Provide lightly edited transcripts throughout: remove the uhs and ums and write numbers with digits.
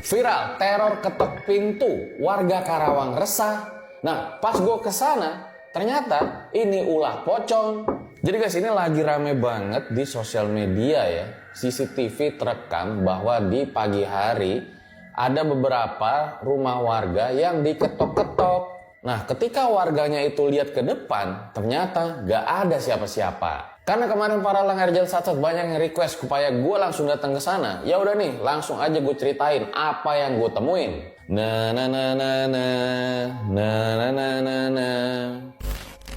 Viral, teror ketok pintu, warga Karawang resah. Nah, pas gue kesana, ternyata ini ulah pocong. Jadi guys, ini lagi rame banget di sosial media ya. CCTV terekam bahwa di pagi hari ada beberapa rumah warga yang diketok-ketok. Nah, ketika warganya itu lihat ke depan, ternyata gak ada siapa-siapa. Karena kemarin para lang Erjal Satsat banyak yang request supaya gue langsung datang ke sana. Ya udah nih, langsung aja gue ceritain apa yang gue temuin.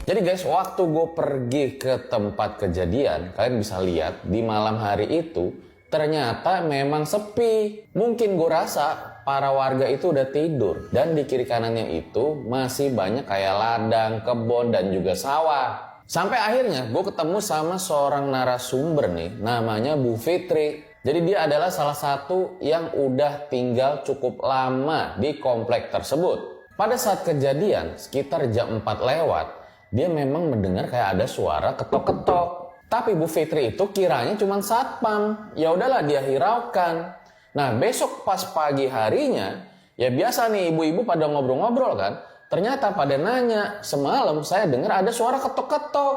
Jadi guys, waktu gue pergi ke tempat kejadian, kalian bisa lihat di malam hari itu ternyata memang sepi. Mungkin gue rasa para warga itu udah tidur dan di kiri kanannya itu masih banyak kayak ladang, kebun dan juga sawah. Sampai akhirnya gue ketemu sama seorang narasumber nih, namanya Bu Fitri. Jadi dia adalah salah satu yang udah tinggal cukup lama di komplek tersebut. Pada saat kejadian, sekitar jam 4 lewat, dia memang mendengar kayak ada suara ketok-ketok. Tapi Bu Fitri itu kiranya cuma satpam. Ya udahlah dia hiraukan. Nah besok pas pagi harinya, ya biasa nih ibu-ibu pada ngobrol-ngobrol kan. Ternyata pada nanya, semalam saya dengar ada suara ketok-ketok.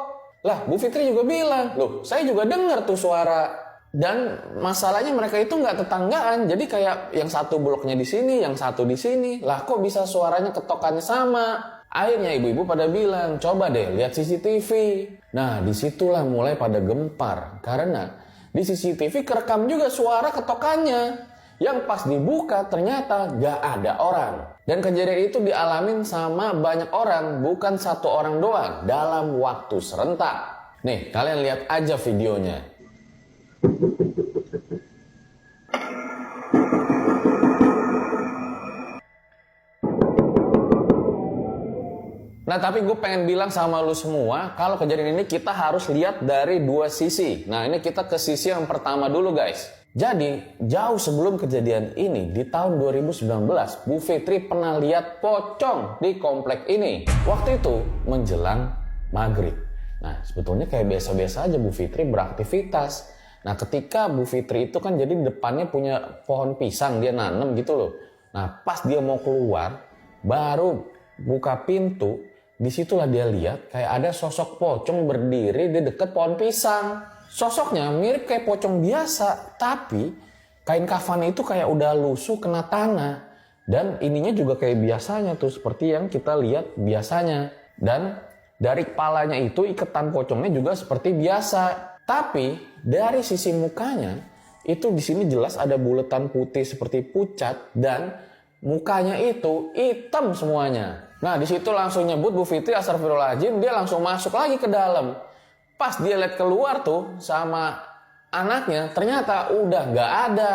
Lah, Bu Fitri juga bilang, loh saya juga dengar tuh suara. Dan masalahnya mereka itu nggak tetanggaan. Jadi kayak yang satu bloknya di sini, yang satu di sini. Lah kok bisa suaranya ketokannya sama? Akhirnya ibu-ibu pada bilang, coba deh lihat CCTV. Nah, disitulah mulai pada gempar. Karena di CCTV kerekam juga suara ketokannya. Yang pas dibuka ternyata gak ada orang. Dan kejadian itu dialamin sama banyak orang, bukan satu orang doang, dalam waktu serentak. Nih, kalian lihat aja videonya. Nah, tapi gue pengen bilang sama lu semua, kalau kejadian ini kita harus lihat dari dua sisi. Nah, ini kita ke sisi yang pertama dulu guys. Jadi, jauh sebelum kejadian ini, di tahun 2019, Bu Fitri pernah lihat pocong di komplek ini. Waktu itu menjelang maghrib. Nah, sebetulnya kayak biasa-biasa aja Bu Fitri beraktivitas. Nah, ketika Bu Fitri itu kan jadi depannya punya pohon pisang, dia nanam gitu loh. Nah, pas dia mau keluar, baru buka pintu, disitulah dia lihat kayak ada sosok pocong berdiri di dekat pohon pisang. Sosoknya mirip kayak pocong biasa, tapi kain kafannya itu kayak udah lusuh kena tanah. Dan ininya juga kayak biasanya tuh, seperti yang kita lihat biasanya. Dan dari kepalanya itu iketan pocongnya juga seperti biasa. Tapi dari sisi mukanya, itu di sini jelas ada buletan putih seperti pucat dan mukanya itu hitam semuanya. Nah disitu langsung nyebut Bu Fitri astagfirullahaladzim, dia langsung masuk lagi ke dalam. Pas dia lihat keluar tuh sama anaknya, ternyata udah gak ada.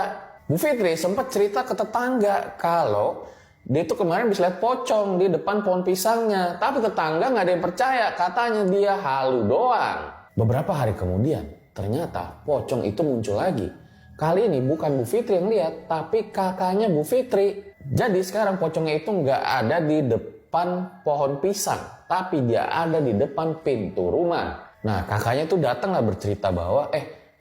Bu Fitri sempat cerita ke tetangga kalau dia tuh kemarin bisa lihat pocong di depan pohon pisangnya. Tapi tetangga gak ada yang percaya, katanya dia halu doang. Beberapa hari kemudian, ternyata pocong itu muncul lagi. Kali ini bukan Bu Fitri yang lihat, tapi kakaknya Bu Fitri. Jadi sekarang pocongnya itu gak ada di depan pohon pisang, tapi dia ada di depan pintu rumah. Nah kakaknya tuh datang lah bercerita bahwa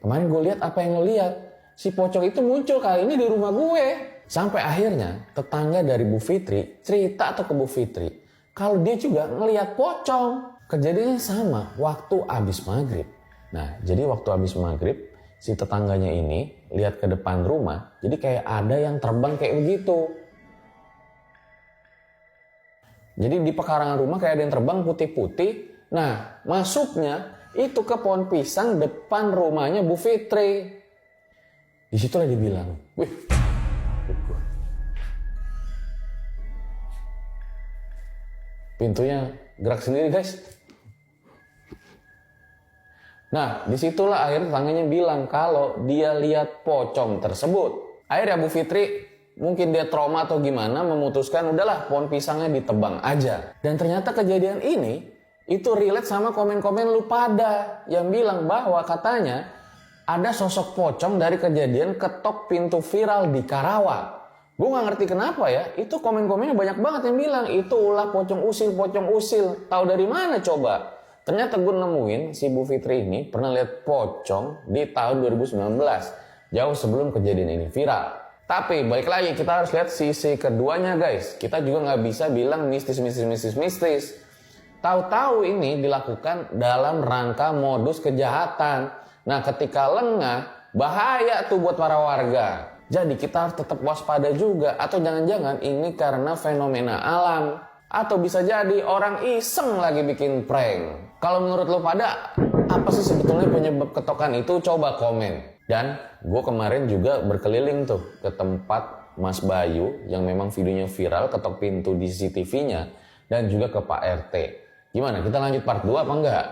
kemarin gue lihat apa yang lo lihat, si pocong itu muncul kali ini di rumah gue. Sampai akhirnya tetangga dari Bu Fitri cerita ke Bu Fitri kalau dia juga ngelihat pocong. Kejadiannya sama waktu abis maghrib. Nah jadi waktu abis maghrib si tetangganya ini lihat ke depan rumah, jadi kayak ada yang terbang kayak begitu. Jadi di pekarangan rumah kayak ada yang terbang putih-putih. Nah, masuknya itu ke pohon pisang depan rumahnya Bu Fitri. Disitulah dibilang, wih, pintunya gerak sendiri guys. Nah, disitulah akhirnya tetangganya bilang kalau dia lihat pocong tersebut. Akhirnya Bu Fitri mungkin dia trauma atau gimana memutuskan udahlah pohon pisangnya ditebang aja. Dan ternyata kejadian ini itu relate sama komen-komen lu pada yang bilang bahwa katanya ada sosok pocong dari kejadian ketok pintu viral di Karawang. Gue gak ngerti kenapa ya, itu komen-komennya banyak banget yang bilang itu ulah pocong usil, pocong usil. Tahu dari mana coba? Ternyata gue nemuin si Bu Fitri ini pernah lihat pocong di tahun 2019, jauh sebelum kejadian ini viral. Tapi balik lagi kita harus lihat sisi keduanya guys. Kita juga nggak bisa bilang mistis. Tahu-tahu ini dilakukan dalam rangka modus kejahatan. Nah ketika lengah bahaya tuh buat para warga. Jadi kita harus tetap waspada juga. Atau jangan-jangan ini karena fenomena alam. Atau bisa jadi orang iseng lagi bikin prank. Kalau menurut lo pada apa sih sebetulnya penyebab ketokan itu? Coba komen. Dan gue kemarin juga berkeliling tuh ke tempat Mas Bayu yang memang videonya viral, ketok pintu di CCTV-nya, dan juga ke Pak RT. Gimana? Kita lanjut part 2 apa enggak?